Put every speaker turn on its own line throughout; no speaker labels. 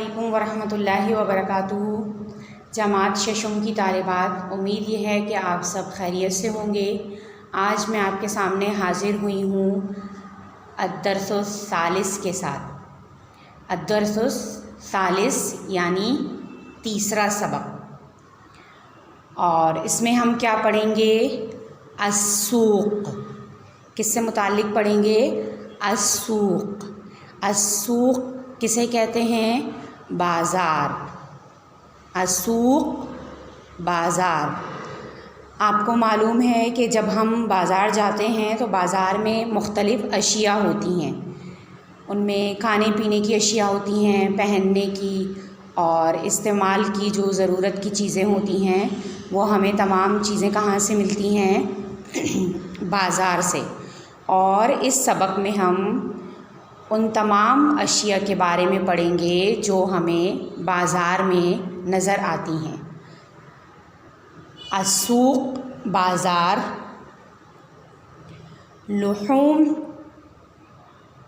علیکم ورحمۃ اللہ وبرکاتہ۔ جماعت ششم کی طالبات، امید یہ ہے کہ آپ سب خیریت سے ہوں گے۔ آج میں آپ کے سامنے حاضر ہوئی ہوں الدرس الثالث کے ساتھ۔ الدرس الثالث یعنی تیسرا سبق، اور اس میں ہم کیا پڑھیں گے؟ السوق۔ کس سے متعلق پڑھیں گے؟ السوق۔ السوق کسے کہتے ہیں؟ بازار۔ السوق بازار۔ آپ کو معلوم ہے کہ جب ہم بازار جاتے ہیں تو بازار میں مختلف اشیاء ہوتی ہیں، ان میں کھانے پینے کی اشیاء ہوتی ہیں، پہننے کی اور استعمال کی جو ضرورت کی چیزیں ہوتی ہیں، وہ ہمیں تمام چیزیں کہاں سے ملتی ہیں؟ بازار سے۔ اور اس سبق میں ہم ان تمام اشیاء کے بارے میں پڑھیں گے جو ہمیں بازار میں نظر آتی ہیں۔ السوق بازار۔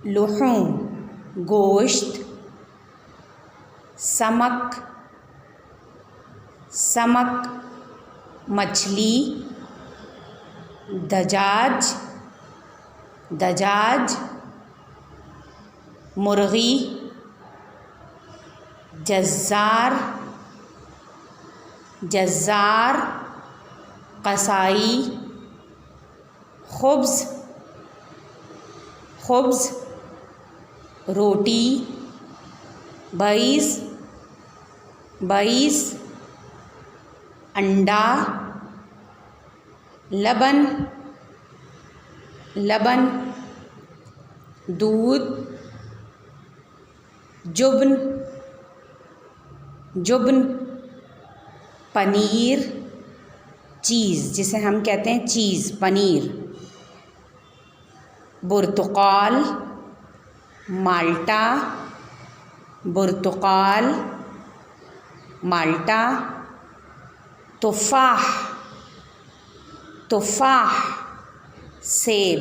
لحوم گوشت۔ سمک مچھلی۔ دجاج مرغی۔ جزار قصائی۔ خبز روٹی۔ بعیس انڈا۔ لبن دودھ۔ جبن پنیر، چیز جسے ہم کہتے ہیں چیز، پنیر۔ برتقال مالٹا۔ تفاح سیب۔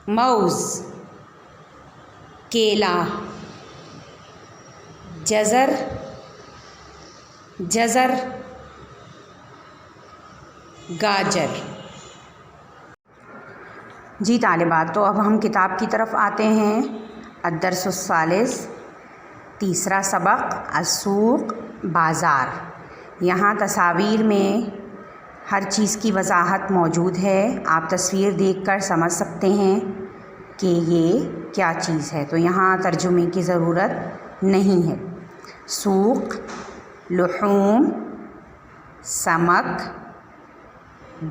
موز کیلا۔ جزر گاجر۔ جی طالبات، تو اب ہم کتاب کی طرف آتے ہیں۔ الدرس الثالث تیسرا سبق، السوق بازار۔ یہاں تصاویر میں ہر چیز کی وضاحت موجود ہے، آپ تصویر دیکھ کر سمجھ سکتے ہیں کہ یہ کیا چیز ہے، تو یہاں ترجمے کی ضرورت نہیں ہے۔ سوق لحوم، سمک،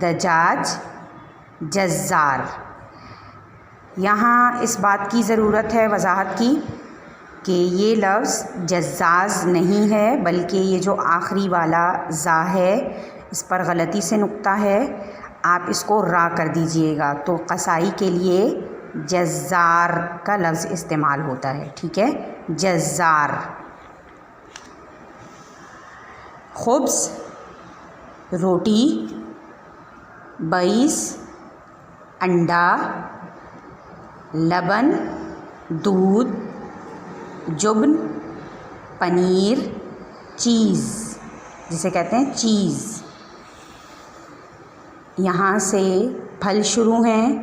دجاج، جزار۔ یہاں اس بات کی ضرورت ہے وضاحت کی کہ یہ لفظ جزاز نہیں ہے، بلکہ یہ جو آخری والا زا ہے اس پر غلطی سے نقطہ ہے، آپ اس کو را کر دیجئے گا، تو قصائی کے لیے جزار کا لفظ استعمال ہوتا ہے، ٹھیک ہے؟ جزار۔ خبز روٹی۔ بعیس انڈا۔ لبن دودھ۔ جبن پنیر، چیز جسے کہتے ہیں چیز۔ یہاں سے پھل شروع ہیں،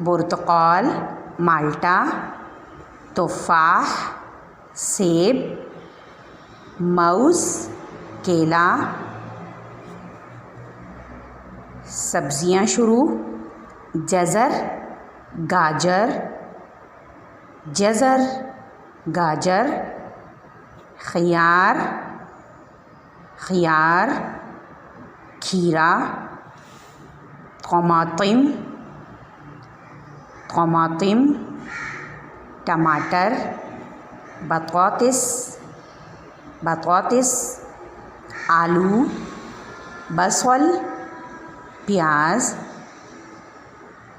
برتقال، مالٹا، تفاح، سیب، موز، کیلا۔ سبزیاں شروع، جزر گاجر، خیار کھیرا، طماطم ٹماٹر، بطاطس، آلو، بصل پیاز،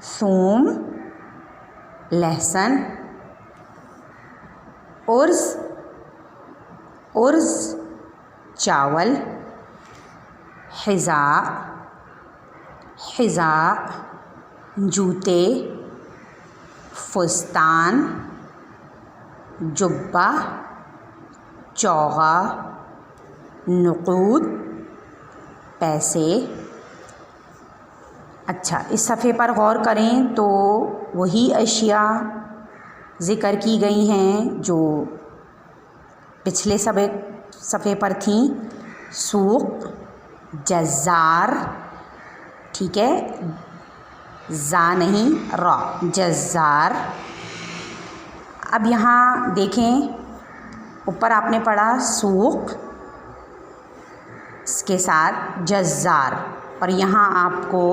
ثوم لہسن، ارز چاول، حذاء جوتے، फुस्तान, जुब्बा, चौगा, नुक़ूद, पैसे। अच्छा, इस सफ़े पर गौर करें तो वही अशिया ज़िक्र की गई हैं जो पिछले सफ़े पर थीं। सूक़, जज़ार, ठीक है, ज़ा नहीं रा, जज़ार। अब यहाँ देखें, ऊपर आपने पढ़ा सूक़ के साथ जज़ार, और यहाँ आपको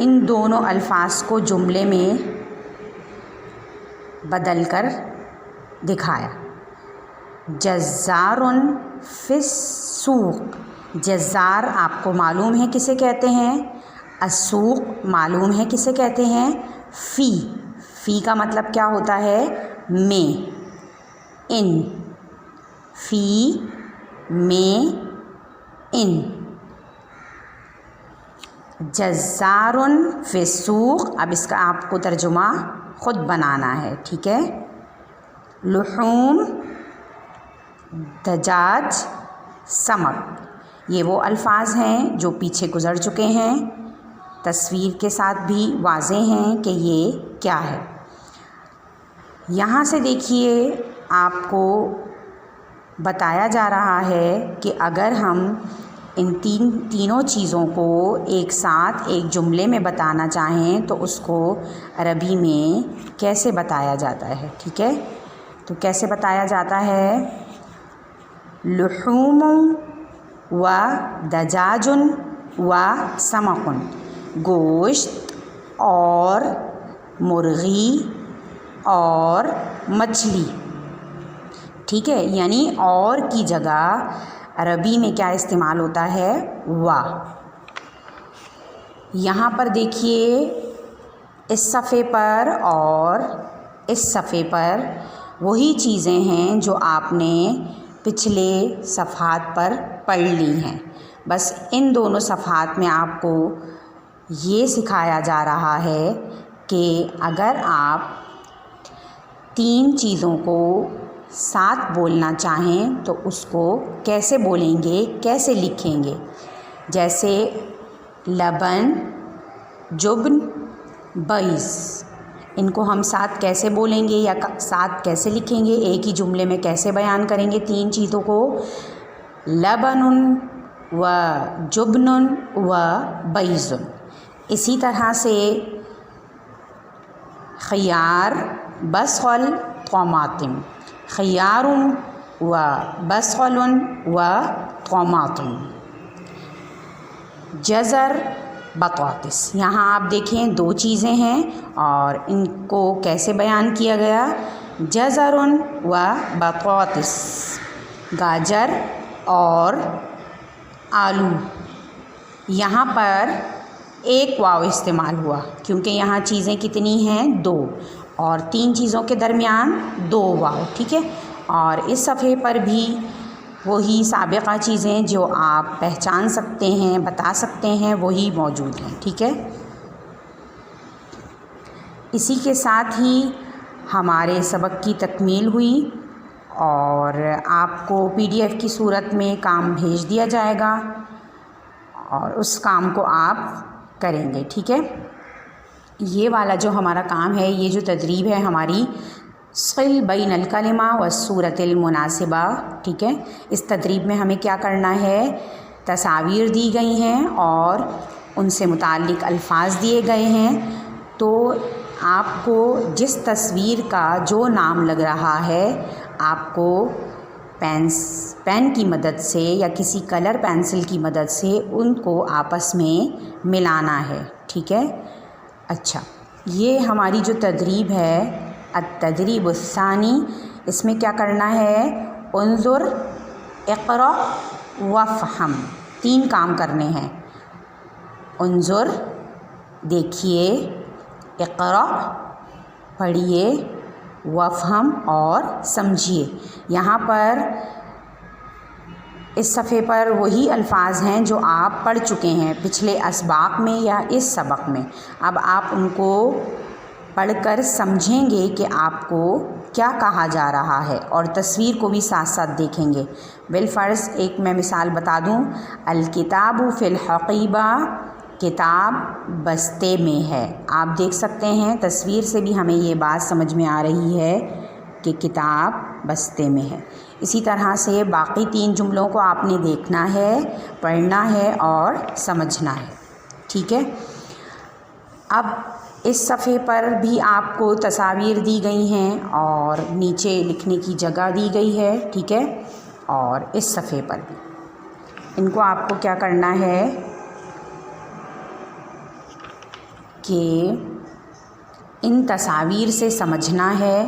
इन दोनों अल्फाज को जुमले में बदल कर दिखाया। जज़ारुन फिस्सूक़, जज़ार आपको मालूम है किसे कहते हैं, अस्सूक़ मालूम है किसे कहते हैं, फ़ी का मतलब क्या होता है, में, इन, फ़ी में इन। जज़ारुन फिस्सूक़, अब इसका आपको तर्जुमा ख़ुद बनाना है, ठीक है। लुहूम, दजाज, समक, ये वो अल्फाज हैं जो पीछे गुज़र चुके हैं, तस्वीर के साथ भी वाज़ेह हैं कि ये क्या है। यहाँ से देखिए, आपको बताया जा रहा है कि अगर हम इन तीनों चीज़ों को एक साथ एक जुमले में बताना चाहें तो उसको अरबी में कैसे बताया जाता है, ठीक है। तो कैसे बताया जाता है, लुहूमुन व दजाजुन व समकुन, गोश्त और मुर्गी और मछली, ठीक है। यानी और की जगह अरबी में क्या इस्तेमाल होता है, वाह। यहाँ पर देखिए, इस सफ़े पर और इस सफ़े पर वही चीज़ें हैं जो आपने पिछले सफ़हात पर पढ़ ली हैं। बस इन दोनों सफ़हात में आपको ये सिखाया जा रहा है कि अगर आप तीन चीज़ों को साथ बोलना चाहें तो उसको कैसे बोलेंगे, कैसे लिखेंगे। जैसे लबन, जुब्न, बैस, इनको हम साथ कैसे बोलेंगे या साथ कैसे लिखेंगे, एक ही जुमले में कैसे बयान करेंगे तीन चीज़ों को, लबनुन व जुब्नुन व बैज़ुन। इसी तरह से खियार, बसल, तमातिम, खियारुन व बसलुन व तमातिम, जज़र, बतातिस। यहाँ आप देखें दो चीज़ें हैं और इनको कैसे बयान किया गया, जज़रुन व बतातिस, गाजर और आलू। यहाँ पर एक वाव इस्तेमाल हुआ क्योंकि यहाँ चीज़ें कितनी हैं, दो, और तीन चीज़ों के दरमियान दो वाव, ठीक है। और इस सफ़े पर भी वही साबिक़ा चीज़ें जो आप पहचान सकते हैं, बता सकते हैं, वही मौजूद हैं, ठीक है। इसी के साथ ही हमारे सबक की तकमील हुई और आपको PDF की सूरत में काम भेज दिया जाएगा और उस काम को आप करेंगे, ठीक है। ये वाला जो हमारा काम है, ये जो तदरीब है हमारी, सिल बैनल कलिमा व सूरतिल मुनासिबा, ठीक है। इस तदरीब में हमें क्या करना है, तस्वीर दी गई हैं और उनसे मुताल्लिक़ अल्फाज दिए गए हैं। तो आपको जिस तस्वीर का जो नाम लग रहा है, आपको पेन की मदद से या किसी कलर पेंसिल की मदद से उनको आपस में मिलाना है, ठीक है। अच्छा, ये हमारी जो तदरीब है अत-तदरीब उस्सानी, इसमें क्या करना है, उन्जुर, इक़रा वफ़हम, तीन काम करने हैं। उन्जुर देखिए, इक़रा पढ़िए, वफ़हम और समझिए। यहाँ पर इस सफ़े पर वही अल्फाज हैं जो आप पढ़ चुके हैं पिछले असबाक में या इस सबक में। अब आप उनको پڑھ کر سمجھیں گے کہ آپ کو کیا کہا جا رہا ہے اور تصویر کو بھی ساتھ ساتھ دیکھیں گے۔ بالفرض ایک میں مثال بتا دوں، الکتاب فی الحقیبہ، کتاب بستے میں ہے۔ آپ دیکھ سکتے ہیں تصویر سے بھی ہمیں یہ بات سمجھ میں آ رہی ہے کہ کتاب بستے میں ہے۔ اسی طرح سے باقی 3 جملوں کو آپ نے دیکھنا ہے، پڑھنا ہے اور سمجھنا ہے، ٹھیک ہے۔ اب اس صفحے پر بھی آپ کو تصاویر دی گئی ہیں اور نیچے لکھنے کی جگہ دی گئی ہے، ٹھیک ہے، اور اس صفحے پر بھی ان کو آپ کو کیا کرنا ہے کہ ان تصاویر سے سمجھنا ہے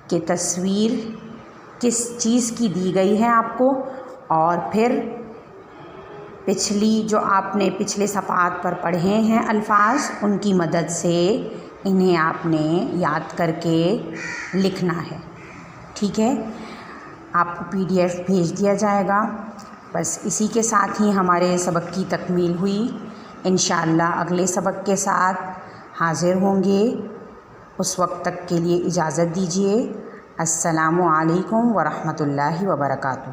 کہ تصویر کس چیز کی دی گئی ہے آپ کو، اور پھر پچھلی جو آپ نے پچھلے صفحات پر پڑھے ہیں الفاظ، ان کی مدد سے انہیں آپ نے یاد کر کے لکھنا ہے، ٹھیک ہے۔ آپ کو PDF بھیج دیا جائے گا۔ بس اسی کے ساتھ ہی ہمارے سبق کی تکمیل ہوئی۔ انشاءاللہ اگلے سبق کے ساتھ حاضر ہوں گے۔ اس وقت تک کے لیے اجازت دیجیے۔ السلام علیکم ورحمۃ اللہ وبرکاتہ۔